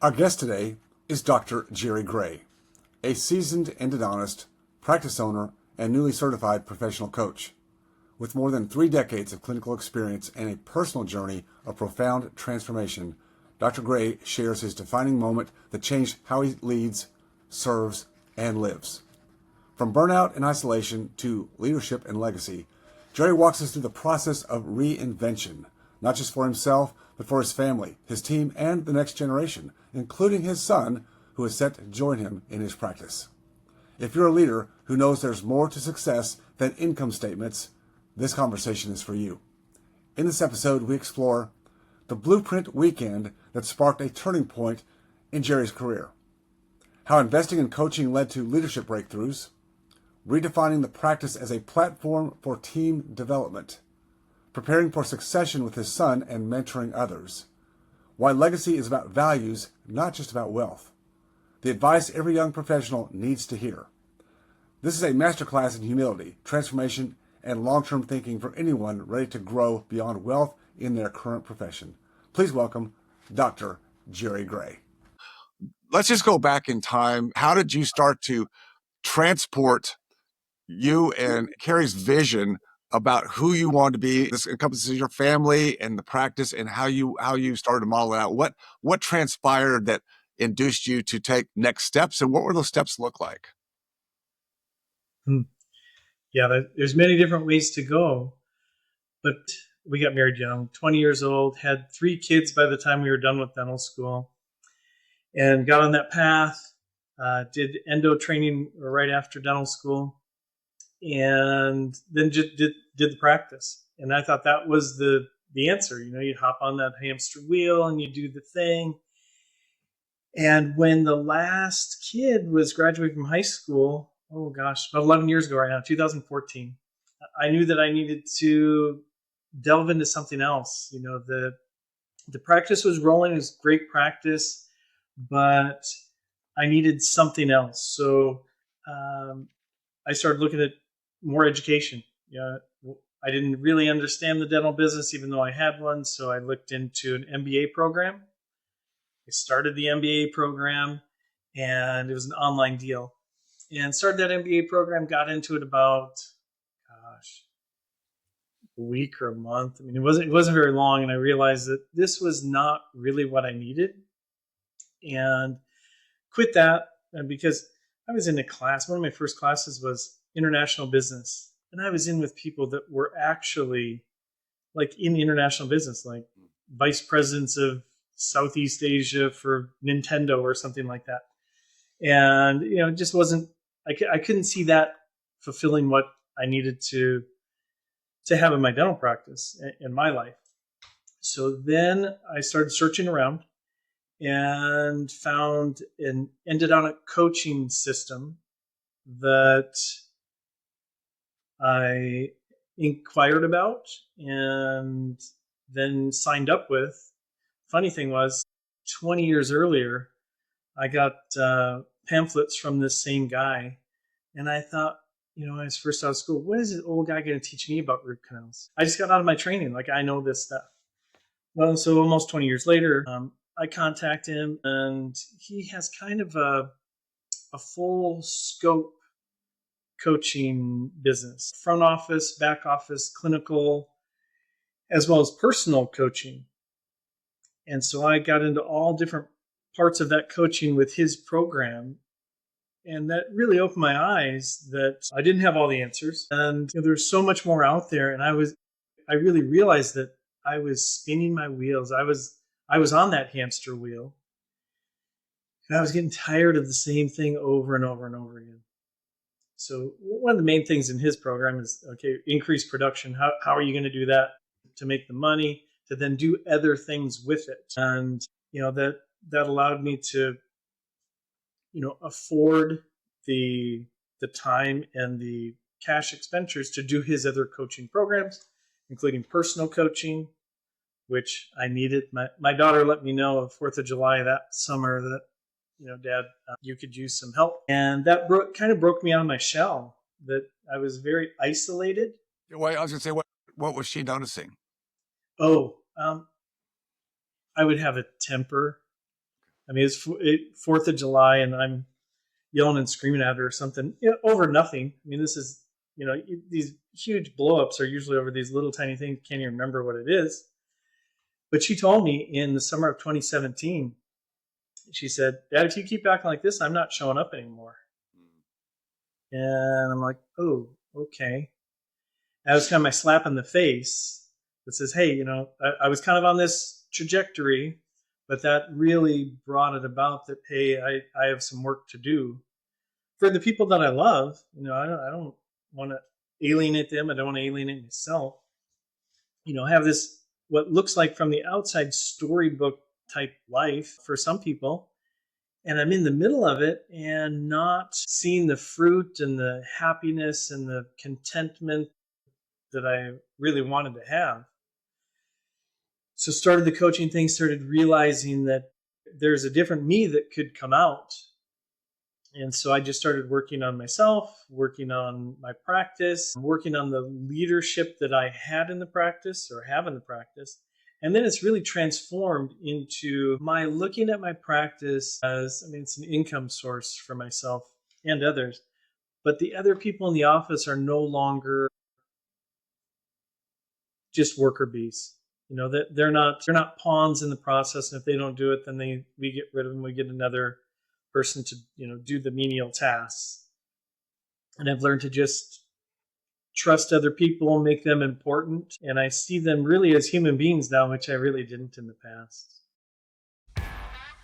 Our guest today is Dr. Jerry Gray, a seasoned endodontist, practice owner, and newly certified professional coach. With more than 3 decades of clinical experience and a personal journey of profound transformation, Dr. Gray shares his defining moment that changed how he leads, serves, and lives. From burnout and isolation to leadership and legacy, Jerry walks us through the process of reinvention, not just for himself, but for his family, his team, and the next generation, including his son, who is set to join him in his practice. If you're a leader who knows there's more to success than income statements, this conversation is for you. In this episode, we explore the blueprint weekend that sparked a turning point in Jerry's career, how investing in coaching led to leadership breakthroughs, redefining the practice as a platform for team development, preparing for succession with his son and mentoring others, why legacy is about values, not just about wealth, the advice every young professional needs to hear. This is a masterclass in humility, transformation, and long-term thinking for anyone ready to grow beyond wealth in their current profession. Please welcome Dr. Jerry Gray. Let's just go back in time. How did you start to transport you and Carrie's vision about who you want to be? This encompasses your family and the practice and how you started to model it out. What transpired that induced you to take next steps, and what were those steps look like? Yeah, there's many different ways to go, but we got married young, 20 years old, had 3 kids by the time we were done with dental school, and got on that path, did endo training right after dental school, and then just did the practice. And I thought that was the answer. You know, you hop on that hamster wheel and you do the thing. And when the last kid was graduating from high school, oh gosh, about 11 years ago right now, 2014, I knew that I needed to delve into something else. You know, the practice was rolling, it was great practice, but I needed something else. So I started looking at more education. Yeah, I didn't really understand the dental business, even though I had one. So I looked into an MBA program. I started the MBA program, and it was an online deal. And started that MBA program, got into it about, a week or a month. I mean, it wasn't very long, and I realized that this was not really what I needed, and quit that. And because I was in a class, one of my first classes was international business, and I was in with people that were actually like in international business, like vice presidents of Southeast Asia for Nintendo or something like that. And you know, it just wasn't. I couldn't see that fulfilling what I needed to have in my dental practice in my life. So then I started searching around and found an endodontic coaching system that I inquired about and then signed up with. Funny thing was, 20 years earlier, I got pamphlets from this same guy, and I thought, you know, when I was first out of school, what is this old guy going to teach me about root canals? I just got out of my training, like I know this stuff. Well, so almost 20 years later, I contact him, and he has kind of a full scope coaching business, front office, back office, clinical, as well as personal coaching. And so I got into all different parts of that coaching with his program. And that really opened my eyes that I didn't have all the answers. And you know, there's so much more out there. And I really realized that I was spinning my wheels. I was on that hamster wheel. And I was getting tired of the same thing over and over and over again. So one of the main things in his program is, okay, increase production. How are you going to do that to make the money, to then do other things with it? And, you know, that allowed me to, you know, afford the time and the cash expenditures to do his other coaching programs, including personal coaching, which I needed. My daughter let me know on 4th of July that summer that, you know, Dad, you could use some help. And that kind of broke me out of my shell, that I was very isolated. Well, I was going to say, what was she noticing? I would have a temper. I mean, it's 4th of July and I'm yelling and screaming at her or something, over nothing. I mean, this is, these huge blowups are usually over these little tiny things. Can't even remember what it is. But she told me in the summer of 2017, she said, Dad, if you keep acting like this, I'm not showing up anymore. And I'm like, oh, okay. That was kind of my slap in the face that says, hey, I was kind of on this trajectory, but that really brought it about that, hey, I have some work to do for the people that I love. I don't want to alienate them. I don't want to alienate myself. Have this, what looks like from the outside storybook type life for some people. And I'm in the middle of it and not seeing the fruit and the happiness and the contentment that I really wanted to have. So started the coaching thing, started realizing that there's a different me that could come out. And so I just started working on myself, working on my practice, working on the leadership that I had in the practice or have in the practice. And then it's really transformed into my looking at my practice as, it's an income source for myself and others. But the other people in the office are no longer just worker bees. That they're not pawns in the process. And if they don't do it, then we get rid of them. We get another person to do the menial tasks. And I've learned to just trust other people, make them important, and I see them really as human beings now, which I really didn't in the past.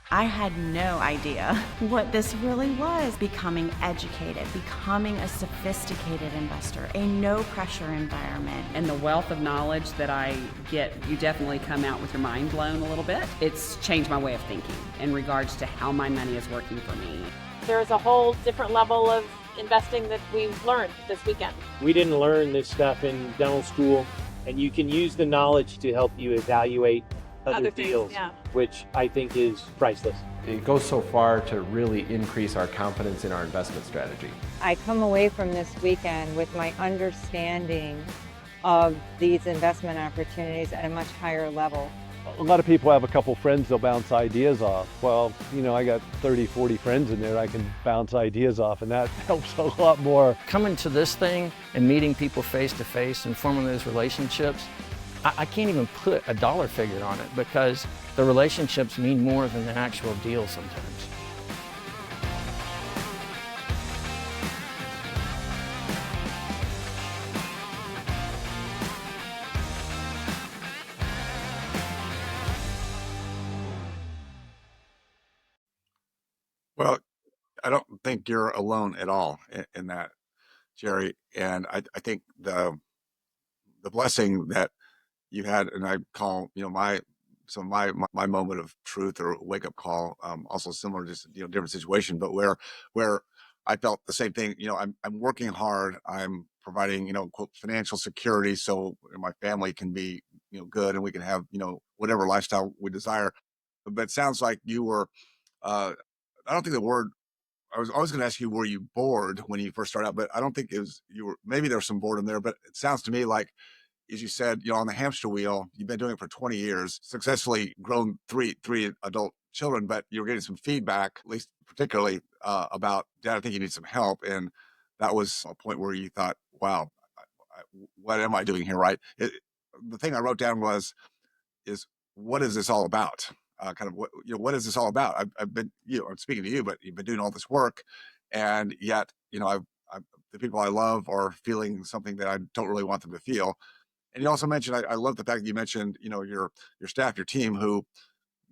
I had no idea what this really was. Becoming educated, becoming a sophisticated investor, a no pressure environment. And the wealth of knowledge that I get, you definitely come out with your mind blown a little bit. It's changed my way of thinking in regards to how my money is working for me. There's a whole different level of investing that we've learned this weekend. We didn't learn this stuff in dental school, and you can use the knowledge to help you evaluate other deals, which I think is priceless. It goes so far to really increase our confidence in our investment strategy. I come away from this weekend with my understanding of these investment opportunities at a much higher level. A lot of people have a couple friends they'll bounce ideas off. Well, I got 30, 40 friends in there I can bounce ideas off, and that helps a lot more. Coming to this thing and meeting people face to face and forming those relationships, I can't even put a dollar figure on it because the relationships mean more than the actual deal sometimes. Well, I don't think you're alone at all in that, Jerry. And I think the blessing that you had, and I call my moment of truth or wake up call, also similar, just different situation, but where I felt the same thing. I'm working hard. I'm providing quote financial security so my family can be good and we can have whatever lifestyle we desire. But it sounds like you were. I don't think the word. I was always going to ask you, were you bored when you first started out? But I don't think it was. You were, maybe there was some boredom there, but it sounds to me like, as you said, on the hamster wheel, you've been doing it for 20 years, successfully grown three adult children, but you were getting some feedback, at least particularly about, Dad, I think you need some help. And that was a point where you thought, wow, what am I doing here, right? The thing I wrote down is what is this all about? Kind of what is this all about? I've been, I'm speaking to you, but you've been doing all this work, and yet, the people I love are feeling something that I don't really want them to feel. And you also mentioned, I love the fact that you mentioned, your staff, your team, who,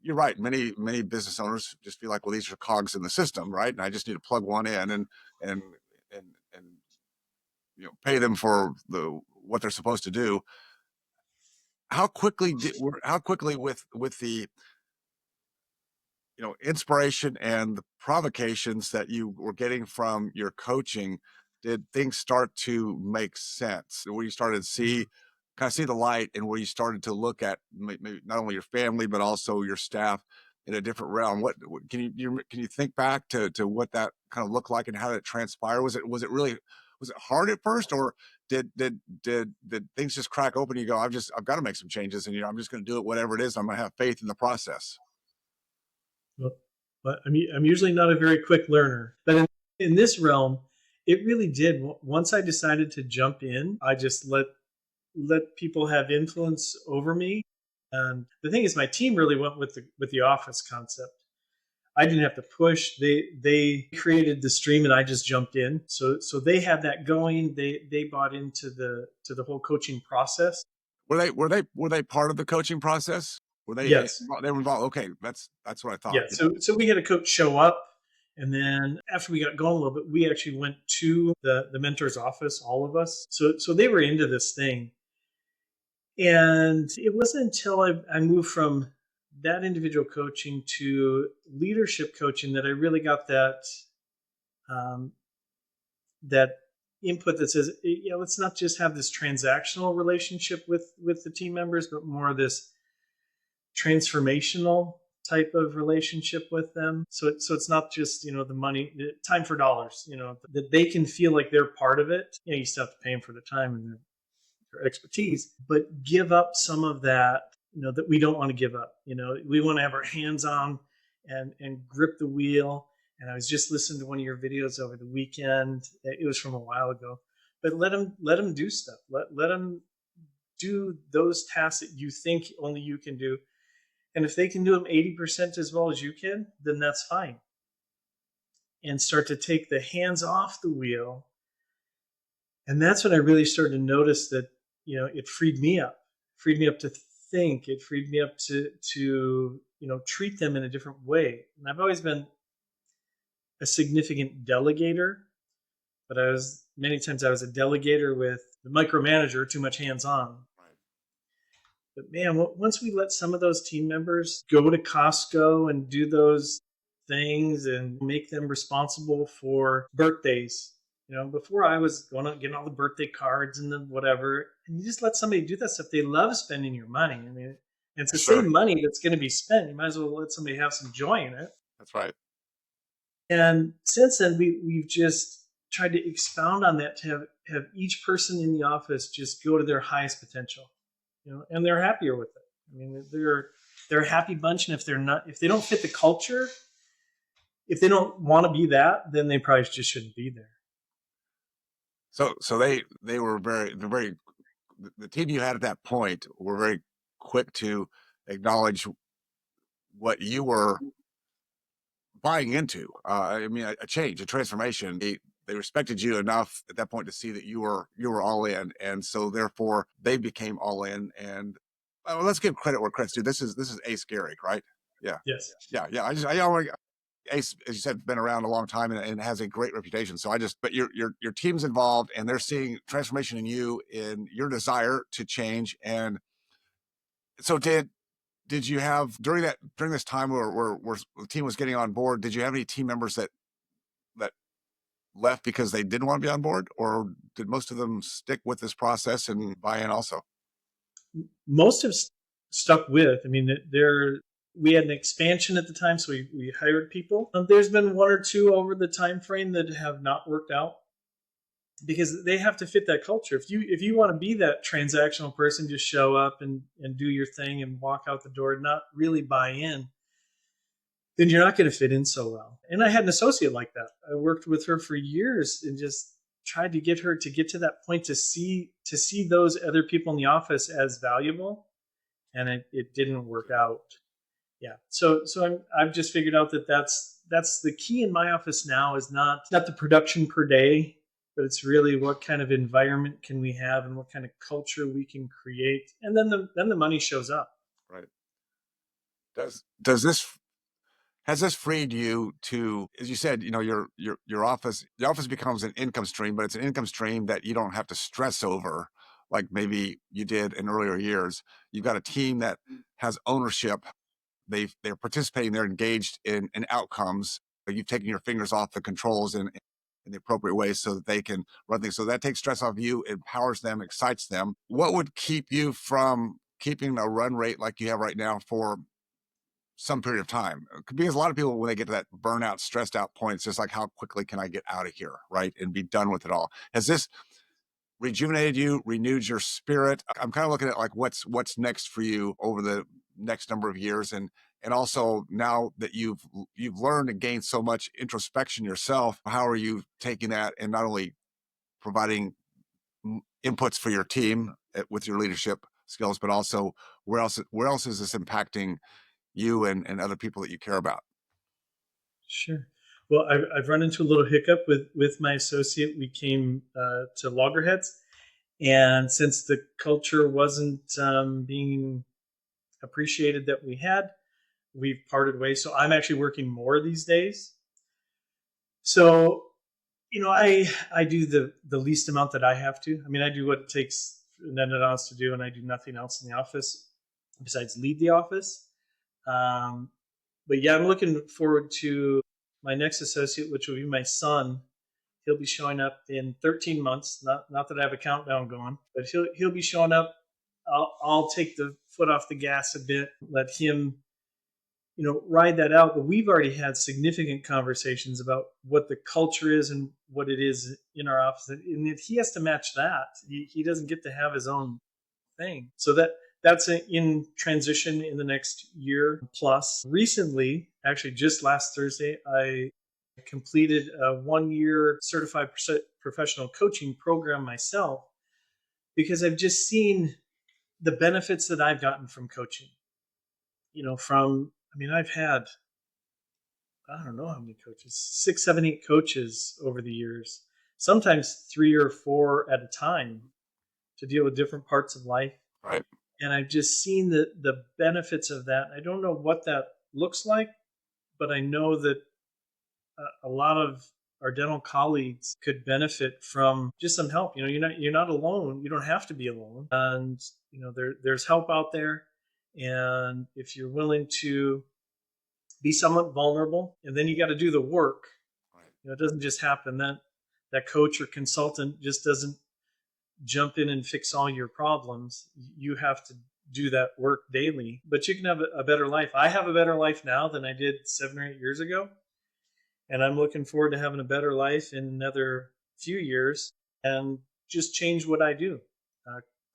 you're right, many business owners just feel like, well, these are cogs in the system, right? And I just need to plug one in and pay them for what they're supposed to do. How quickly with the inspiration and the provocations that you were getting from your coaching, did things start to make sense? Where you started to see the light, and where you started to look at maybe not only your family but also your staff in a different realm? What can you think back to what that kind of looked like and how that transpired? Was it hard at first, or did things just crack open? And you go, I've got to make some changes, and I'm just going to do it, whatever it is. I'm going to have faith in the process. But I'm usually not a very quick learner. But in this realm, it really did. Once I decided to jump in, I just let people have influence over me. And the thing is, my team really went with the office concept. I didn't have to push. They created the stream, and I just jumped in. So they had that going. They bought into the whole coaching process. Were they part of the coaching process? Were they? Yes. They were involved. Okay, that's what I thought. Yeah. So we had a coach show up, and then after we got going a little bit, we actually went to the mentor's office, all of us. So they were into this thing, and it wasn't until I moved from that individual coaching to leadership coaching that I really got that that input that says, yeah, let's not just have this transactional relationship with the team members, but more of this transformational type of relationship with them. So it's not just, the money, time for dollars, that they can feel like they're part of it. You still have to pay them for the time and their expertise, but give up some of that, that we don't want to give up. We want to have our hands on and grip the wheel. And I was just listening to one of your videos over the weekend. It was from a while ago, but let them do stuff. Let them do those tasks that you think only you can do. And if they can do them 80% as well as you can, then that's fine. And start to take the hands off the wheel. And that's when I really started to notice that, it freed me up to think. It freed me up to treat them in a different way. And I've always been a significant delegator, but many times I was a delegator with the micromanager, too much hands-on. But man, once we let some of those team members go to Costco and do those things and make them responsible for birthdays, before I was going out getting all the birthday cards and then whatever, and you just let somebody do that stuff. They love spending your money. I mean, it's the same money that's going to be spent. You might as well let somebody have some joy in it. That's right. And since then, we've just tried to expound on that to have each person in the office just go to their highest potential. And they're happier with it. I mean, they're a happy bunch, and if they don't fit the culture, if they don't want to be that, then they probably just shouldn't be there. So they were the team you had at that point were very quick to acknowledge what you were buying into. I mean, a change, a transformation. They respected you enough at that point to see that you were all in, and so therefore they became all in. And let's give credit where credit's due. This is Ace Garrick, right? Yeah. Yes. Yeah. Ace, as you said, been around a long time and has a great reputation. So but your team's involved, and they're seeing transformation in you, in your desire to change. And so did you have during this time where the team was getting on board? Did you have any team members that left because they didn't want to be on board, or did most of them stick with this process and buy in also? Most have stuck with. I mean, we had an expansion at the time, so we hired people. There's been one or two over the time frame that have not worked out because they have to fit that culture. If you want to be that transactional person, just show up and do your thing and walk out the door and not really buy in, then you're not going to fit in so well. And I had an associate like that. I worked with her for years and just tried to get her to get to that point to see those other people in the office as valuable, and it didn't work out. Yeah. So I've just figured out that that's the key in my office now is not the production per day, but it's really what kind of environment can we have and what kind of culture we can create, and then the money shows up. Right. Has this freed you to, as you said, your office, the office becomes an income stream, but it's an income stream that you don't have to stress over like maybe you did in earlier years. You've got a team that has ownership. They're participating, they're engaged in outcomes. You've taken your fingers off the controls in the appropriate way so that they can run things. So that takes stress off you, empowers them, excites them. What would keep you from keeping a run rate like you have right now for some period of time? Because a lot of people, when they get to that burnout, stressed out point, it's just like, how quickly can I get out of here, right, and be done with it all? Has this rejuvenated you, renewed your spirit? I'm kind of looking at like what's next for you over the next number of years, and And also now that you've learned and gained so much introspection yourself, how are you taking that and not only providing inputs for your team with your leadership skills, but also where else is this impacting you and other people that you care about? Sure. Well, I've run into a little hiccup with my associate. We came to loggerheads, and since the culture wasn't being appreciated that we had, we've parted ways. So I'm actually working more these days. So, I do the least amount that I have to. I mean, I do what it takes an endodontist to do, and I do nothing else in the office besides lead the office. But yeah, I'm looking forward to my next associate, which will be my son. He'll be showing up in 13 months. Not that I have a countdown going, but he'll be showing up. I'll take the foot off the gas a bit, let him, ride that out. But we've already had significant conversations about what the culture is and what it is in our office, and if he has to match that, he doesn't get to have his own thing. So that's in transition in the next year plus. Recently, actually just last Thursday, I completed a 1-year certified professional coaching program myself, because I've just seen the benefits that I've gotten from coaching. I've had, I don't know how many coaches, 6, 7, 8 coaches over the years, sometimes 3 or 4 at a time to deal with different parts of life. Right. And I've just seen the benefits of that. I don't know what that looks like, but I know that a lot of our dental colleagues could benefit from just some help. You're not alone. You don't have to be alone. And there's help out there. And if you're willing to be somewhat vulnerable, and then you got to do the work. Right. It doesn't just happen. That coach or consultant just doesn't jump in and fix all your problems. You have to do that work daily, but you can have a better life. I have a better life now than I did 7 or 8 years ago. And I'm looking forward to having a better life in another few years and just change what I do.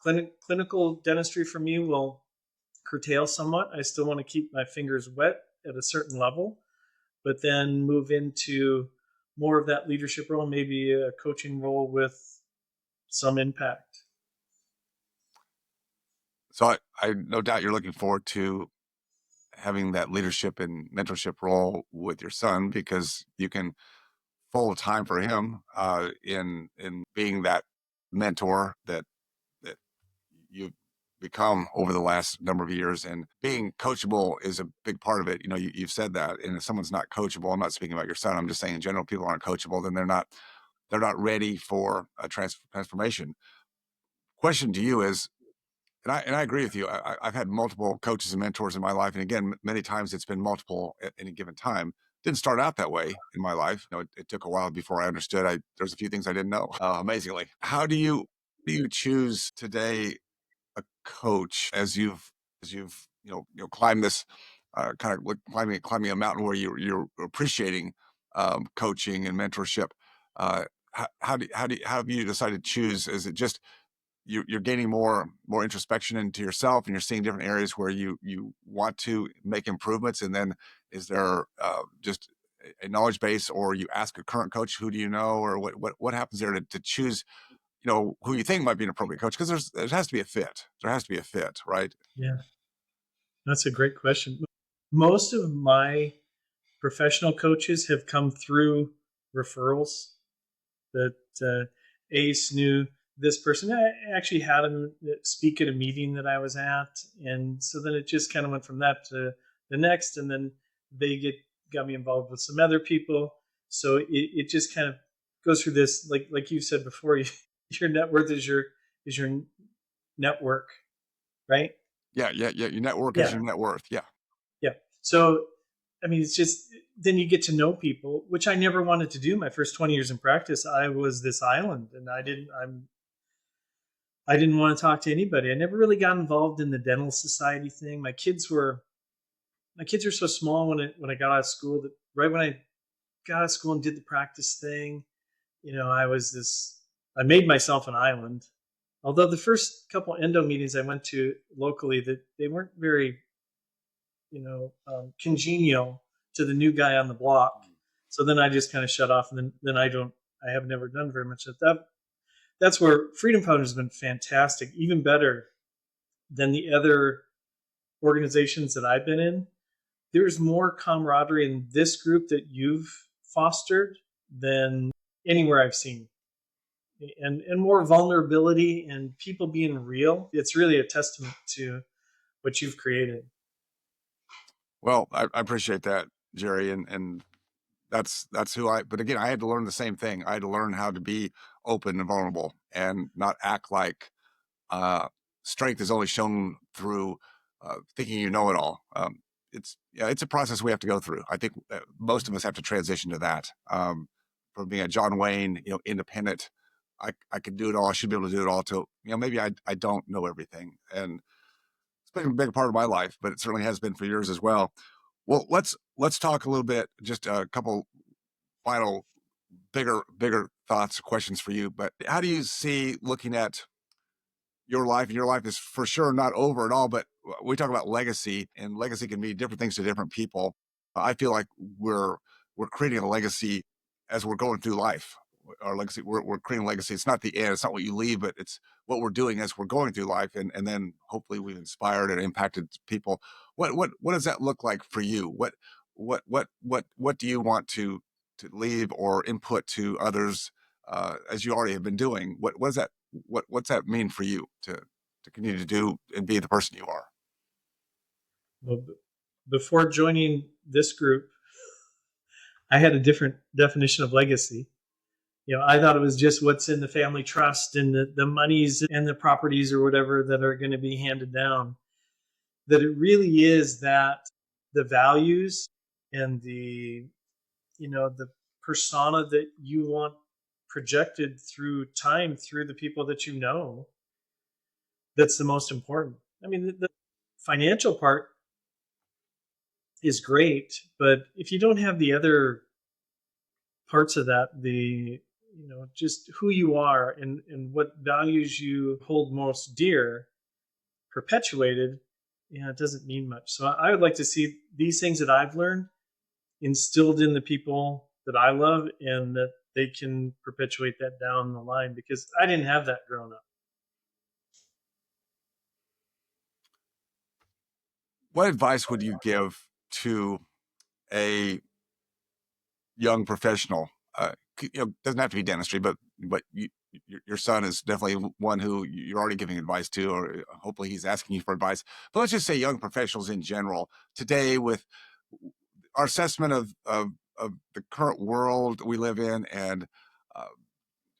Clinical dentistry for me will curtail somewhat. I still want to keep my fingers wet at a certain level, but then move into more of that leadership role, maybe a coaching role with some impact. So I no doubt you're looking forward to having that leadership and mentorship role with your son, because you can full time for him in being that mentor that you've become over the last number of years. And being coachable is a big part of it. You've said that. And if someone's not coachable, I'm not speaking about your son, I'm just saying in general, people aren't coachable, then they're not ready for a transformation. Question to you is, and I agree with you. I've had multiple coaches and mentors in my life, and again, many times it's been multiple at any given time. Didn't start out that way in my life. It took a while before I understood. There's a few things I didn't know. Amazingly, how do you choose today a coach as you've climbed this kind of climbing a mountain where you're appreciating coaching and mentorship? How have you decided to choose? Is it just you're gaining more introspection into yourself, and you're seeing different areas where you want to make improvements, and then is there just a knowledge base, or you ask a current coach, who do you know, or what happens there to choose who you think might be an appropriate coach? Because there has to be a fit. There has to be a fit, right? Yeah, that's a great question. Most of my professional coaches have come through referrals that Ace knew this person. I actually had him speak at a meeting that I was at, and so then it just kind of went from that to the next, and then they got me involved with some other people. So it just kind of goes through this, like you said before, your net worth is your network, right? Yeah. Your network is your net worth. Yeah. So it's just, then you get to know people, which I never wanted to do. My first 20 years in practice, I was this island, and I didn't want to talk to anybody. I never really got involved in the dental society thing. My kids were so small when I got out of school, that right when I got out of school and did the practice thing, I made myself an island. Although the first couple endo meetings I went to locally, that they weren't very congenial to the new guy on the block. So then I just kind of shut off, and then I have never done very much of that. That's where Freedom Founders has been fantastic, even better than the other organizations that I've been in. There's more camaraderie in this group that you've fostered than anywhere I've seen. And more vulnerability and people being real. It's really a testament to what you've created. Well, I appreciate that, Jerry, and that's who but again, I had to learn the same thing. I had to learn how to be open and vulnerable and not act like strength is only shown through thinking you know it all. It's a process we have to go through. I think most of us have to transition to that. From being a John Wayne, independent, I could do it all. I should be able to do it all. To maybe I don't know everything, and it's been a big part of my life, but it certainly has been for yours as well. Well, let's talk a little bit. Just a couple final, bigger thoughts, questions for you. But how do you see looking at your life? And your life is for sure not over at all, but we talk about legacy, and legacy can be different things to different people. I feel like we're creating a legacy as we're going through life. Our legacy, we're creating a legacy. It's not the end. It's not what you leave, but it's what we're doing as we're going through life. And then hopefully we've inspired and impacted people. What does that look like for you? What do you want to leave or input to others, as you already have been doing? What's that mean for you to continue to do and be the person you are? Well, before joining this group, I had a different definition of legacy. I thought it was just what's in the family trust and the monies and the properties or whatever that are going to be handed down. That it really is that the values and the persona that you want projected through time, through the people that you know, that's the most important. I mean, the financial part is great, but if you don't have the other parts of that, just who you are and what values you hold most dear perpetuated, it doesn't mean much. So I would like to see these things that I've learned instilled in the people that I love, and that they can perpetuate that down the line, because I didn't have that growing up. What advice would you give to a young professional? Doesn't have to be dentistry, but your son is definitely one who you're already giving advice to, or hopefully he's asking you for advice. But let's just say young professionals in general today, with our assessment of the current world we live in, and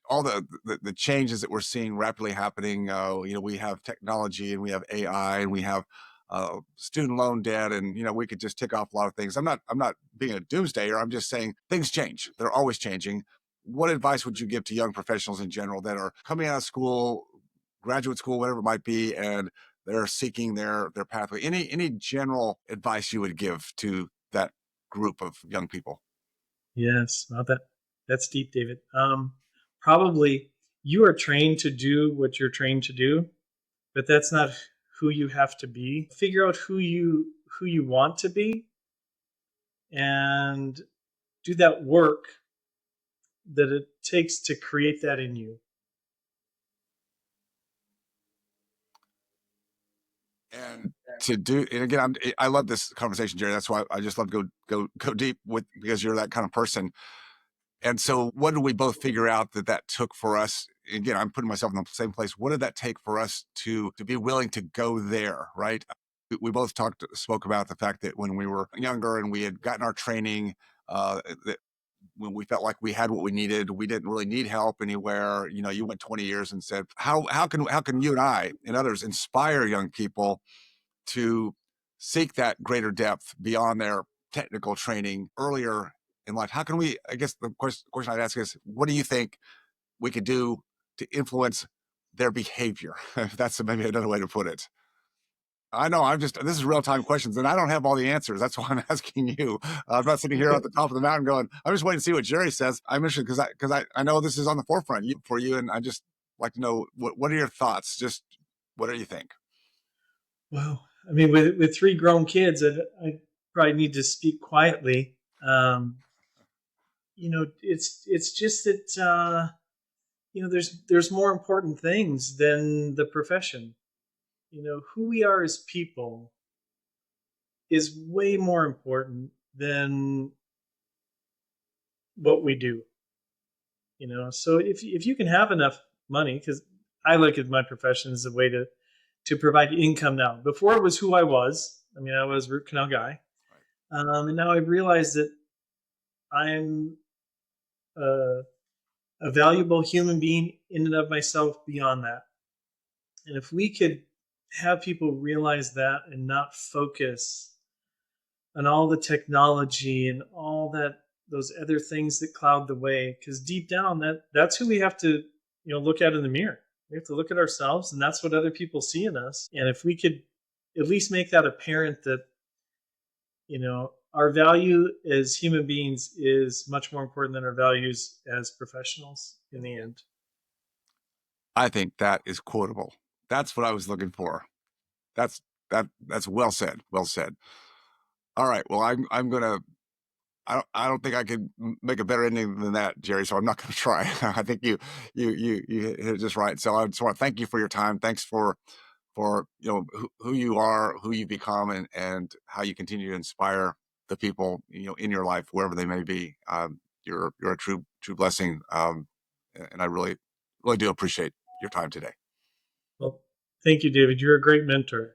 all the changes that we're seeing rapidly happening. We have technology, and we have AI, and we have student loan debt, and we could just tick off a lot of things. I'm not being a doomsdayer. I'm just saying things change. They're always changing. What advice would you give to young professionals in general that are coming out of school, graduate school, whatever it might be, and they're seeking their pathway? Any general advice you would give to that group of young people? Yes, well, that's deep, David. Probably you are trained to do what you're trained to do, but that's not who you have to be. Figure out who you want to be, and do that work that it takes to create that in you. And again, I love this conversation, Jerry. That's why I just love to go deep with, because you're that kind of person. And so what did we both figure out that took for us? Again, I'm putting myself in the same place. What did that take for us to be willing to go there, right? We both spoke about the fact that when we were younger and we had gotten our training, that when we felt like we had what we needed, we didn't really need help anywhere. You went 20 years and said, how can you and I and others inspire young people to seek that greater depth beyond their technical training earlier in life? How can we, I guess the question I'd ask is, what do you think we could do to influence their behavior? That's maybe another way to put it. I know this is real-time questions, and I don't have all the answers. That's why I'm asking you. I'm not sitting here at the top of the mountain going, I'm just waiting to see what Jerry says. I'm interested because I know this is on the forefront for you, and I just like to know, what are your thoughts? Just what do you think? Well, I mean, with three grown kids, I probably need to speak quietly. It's just that there's more important things than the profession. Who we are as people is way more important than what we do. So if you can have enough money, because I look at my profession as a way to provide income now. Before it was who I was. I mean, I was a root canal guy. And now I've realized that I'm a valuable human being in and of myself beyond that. And if we could have people realize that and not focus on all the technology and all those other things that cloud the way, because deep down that's who we have to look at in the mirror. We have to look at ourselves, and that's what other people see in us. And if we could at least make that apparent, that our value as human beings is much more important than our values as professionals in the end. I think that is quotable. That's what I was looking for. That's well said. Well said. All right. Well, I'm gonna. I don't think I could make a better ending than that, Jerry. So I'm not going to try. I think you hit it just right. So I just want to thank you for your time. Thanks for who you are, who you become, and how you continue to inspire the people in your life, wherever they may be. You're a true blessing, and I really do appreciate your time today. Well, thank you, David. You're a great mentor.